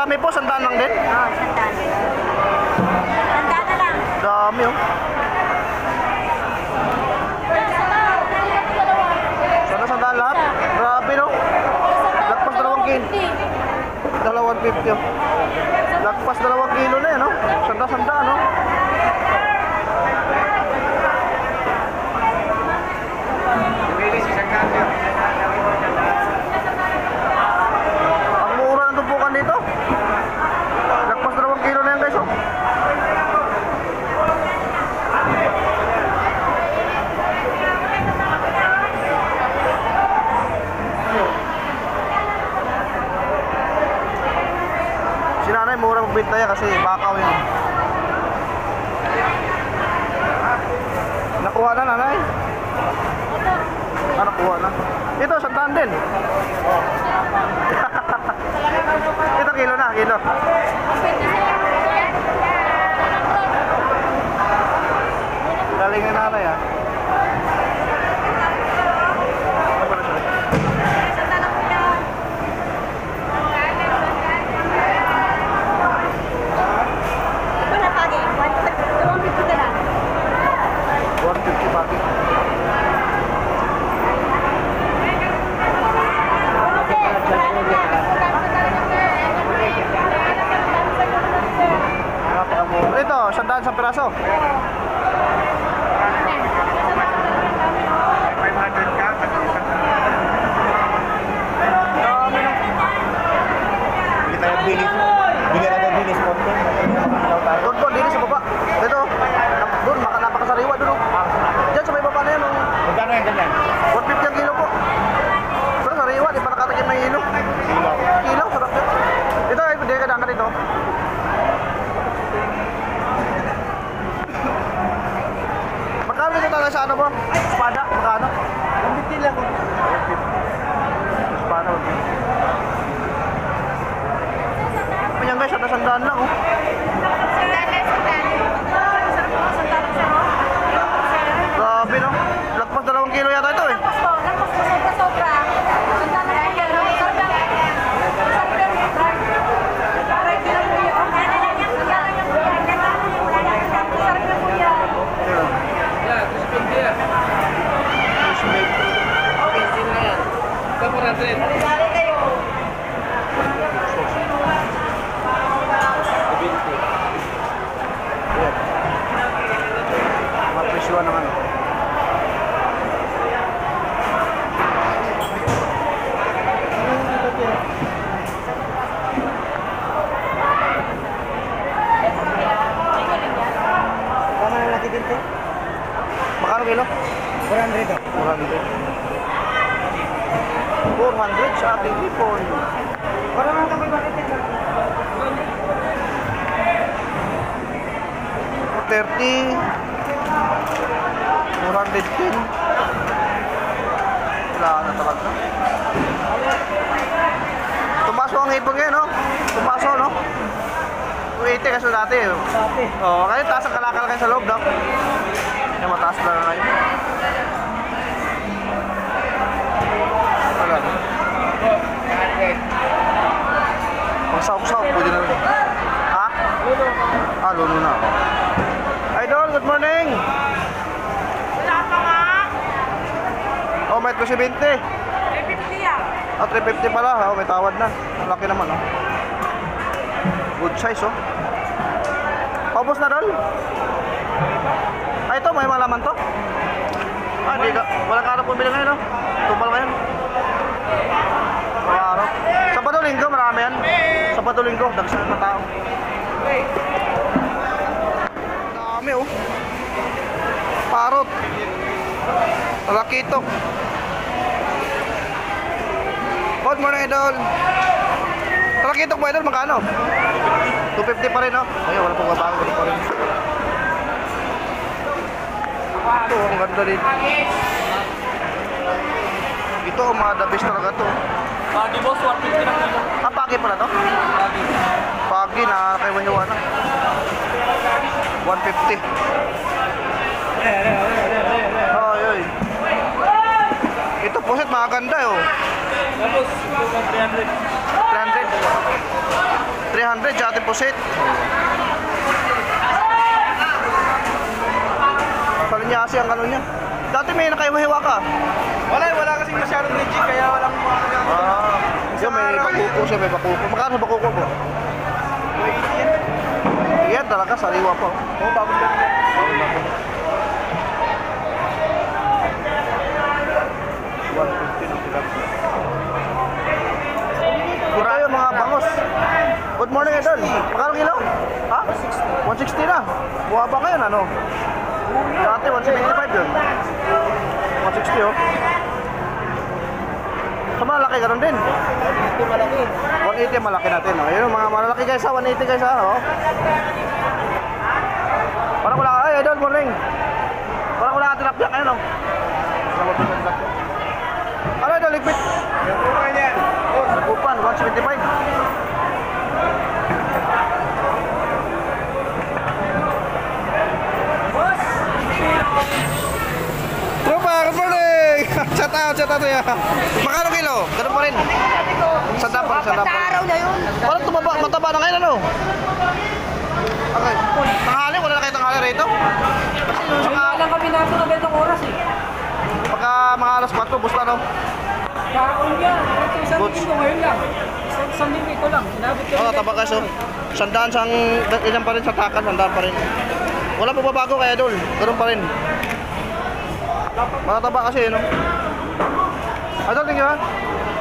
marami po, 100 lang din. Oo, 100. 100 na lang. Dami oh. Sana lahat. Grabe no. Lagpas 2 kilo. 250 oh. Lagpas 2 kilo na yan no. Sanda no. Ang mura ng tumpukan dito. Lagpas 2 kilo na yan guys oh. Si nanay mura magbenta yan kasi bakaw yan. Nakuha na nanay? Nakuha na. Ito, 100 din. Ito kilo na, kilo. Galing nga nanay ah. Wala pagi. 150 na lang. 150 pagi. Ito, 100 sa piraso. 500 ka, hindi tayo bilis. Bigyan na tayo bilis konti. Doon po, dito sa baba. Dito. Doon, napakasariwa doon. Diyan sa may baba na yan. Magkano yan ganyan? 150 ang kilo po. Pero sariwa, di pa nakatakin ng kilo. Kilo, sarap yan. Ito, ay pwede ka dangkan dito. Magkano dito talaga sa ano po? Espada, magkano? 150 lang. Espada, Ayan guys, sandaan lang oh. Grabe no. Lagpas 2 kilo yata ito eh. Mapresyuan naman. Tama na laki din to. Makano kilo? 400 to. 400 sa ating ipon. Wala naman kami bakit ito. 30 410. Wala na talaga. Tumaso ang ipon ngayon, no? Tumaso, no? 280 kasi dati, eh. Oo, kaya taas ang kalakal kayo sa loob, no? Kaya mataas na ngayon. Wala na. Pag-saok-saok, pwede na rin. Ha? Ah, luno na ako. Idol, good morning! Wala pa nga. Oh, may 320. 350 yan. Ah, 350 pala. Oh, may tawad na. Ang laki naman, oh. Good size, oh. Paubos na, Dol? Ay, ito, may malaman to. Ah, di ka. Walang araw pumili ngayon, oh. Tupal ngayon. Walang araw. Sa Padulinggo, marami yan. Sa Padulinggo, dagsan na tao. Dami, oh. Parot. Talakitok. Good morning, Idol. Talakitok ba, Idol? Magkano? 250 pa rin, no? Ayun, wala pong babago pa rin. Ito, ang ganda din. Ito, mga the best talaga to. Pagi boss, 150 lang kilo. Ah, pagi pala to? Pagi. Pagi na kay Wanyawa na. 150. Ay, ay. Ito, pusit, maganda, oh. Tapos, 300. 300. 300 300 sa ating pusit. Sa linyasi ang ano niya. Dati may nakaiwahiwa ka. Wala kasing masyadong rigid, kaya walang mga Yung may bakuko siya, may bakuko. Magkano sa bakuko po? Yan talaga, sariwa po. Oo, bagong lang yan. Bagong lang po. 150 ng kilang. Ito yung mga bangos. Good morning, Idol. Magkano kilo? Ha? 160 na. Buha ba ngayon, ano? Dati, 175 yun. 160, oh. Sa malaki, ganun din. Ito malaki. 180 malaki natin, oh. Ayun, mga malalaki guys, ha. 180 guys, ha, oh. Parang wala ka, ay, Idol, morning. Parang wala ka tilapia, ayun, oh. Ano, Idol, ligpit? Yung mura niya. Upan, 175. Tropa, good morning! Shout out ya. Magkano kilo? Ganun pa rin. Sandaan pa rin. Araw na yun. Parang tumaba, mataba na ngayon, ano? Okay. Tanghali, wala na kayo tanghali rito? Kasi yung Wala saka, lang kami nato ng ganitong oras eh. pagka mga alas 4, bus na, no? Kaon yan. Isang Goods. linggo ngayon lang. Isang linggo ito lang. Inabot kami. Oo, taba guys, oh. Sandaan sang, ilan pa rin sa takan, sandaan pa rin. Wala pa babago kaya, Idol. Ganun pa rin. Matataba kasi, no? Idol, tingin ha?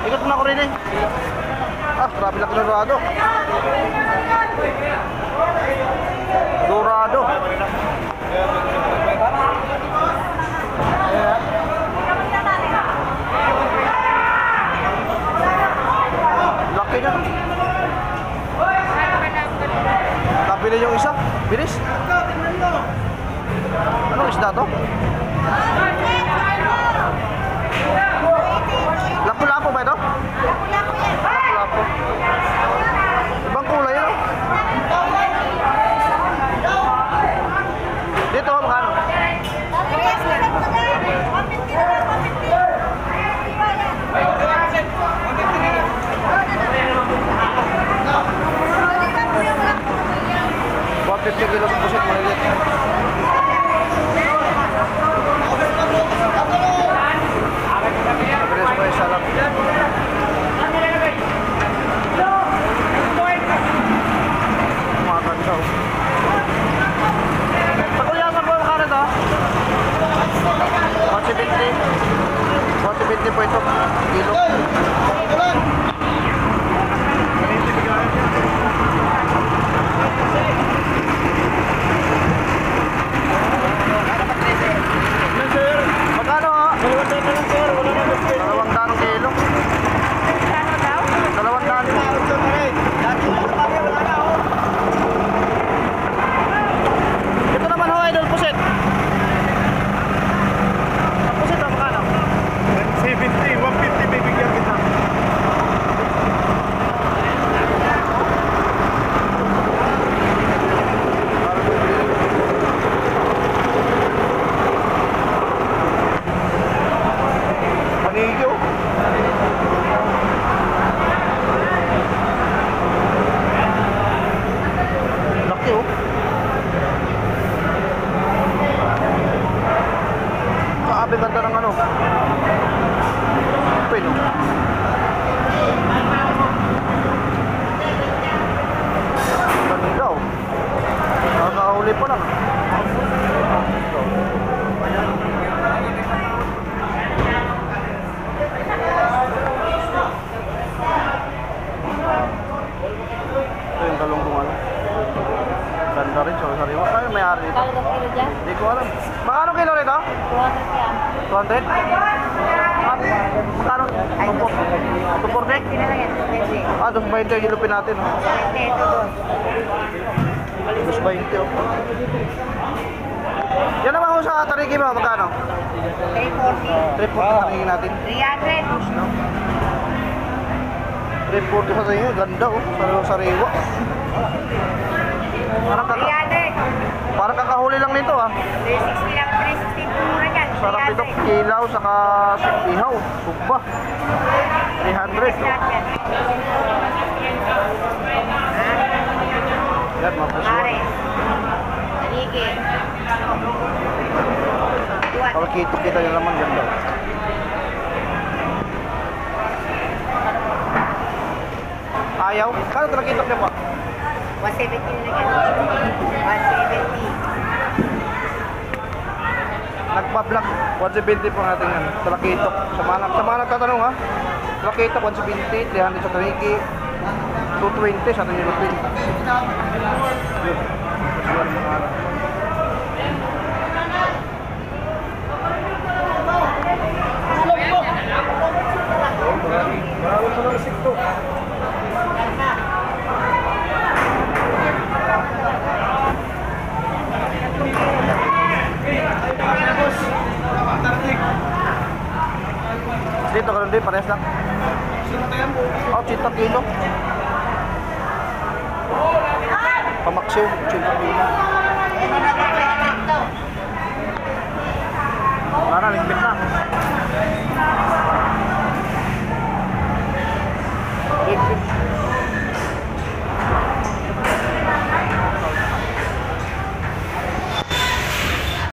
Ikot mo na ako rin eh. Ah, grabe laki ng dorado. Dorado. Laki na. Nabili yung isa. Bilis. Anong isda to? Lapu-lapu ba ito? Lapu-lapu. Ibang kulay yun. Dito, magkano? Buat 50 kilo sa pusit, malilit. Pagkakita sa kayo salap. Maganda oh. Pagkulyasan po ang karet oh. 170. 170 po ito. Kilo. Magkano ha? 200 kilo. 200. Ito naman ho, Idol, pusit. Ang pusit ba, magkano? 70, 150 bibigyan kita. Panigyo. Laki oh. Kaabi ganda ng ano. Pino. Ganda oh. Nakakahuli pa lang. Ito yung galunggong ano. Ganda rin siya, sariwa. Ay, may-ari dito. Kalo ng kilo dyan? Hindi ko alam. Magkano kilo rito? 200 yan. 200? Ah, magkano? 240? Sino lang yan? 220. Ah, 220 yung ilupin natin. Oh. Ito doon. 220 oh. Yan naman ho sa tariki mo, magkano? 340. 340 sa tariki natin. 300. No? 340 sa tariki, ganda oh. Sariwa. Parang kakahuli lang nito ah. 360 lang. 360 mura yan. Sarap ito, kilaw, saka ihaw, tugba. 300 oh. Yan, mapos Mare. one. Aligi. Tuwan. Kalau kita yung laman ganda. Ayaw? Kano talaga itok niya pa? 170 na lang yan. 170. Nagpa-vlog 170 po natin yan. Talakitok. Sa mga nagtatanong ha. Talakitok 170, 300 sa Taniki, 220 sa Taniki Lupin. Dito ka din, parehas lang. Oh, 80 kilo. Pamaksiw, 80 kilo.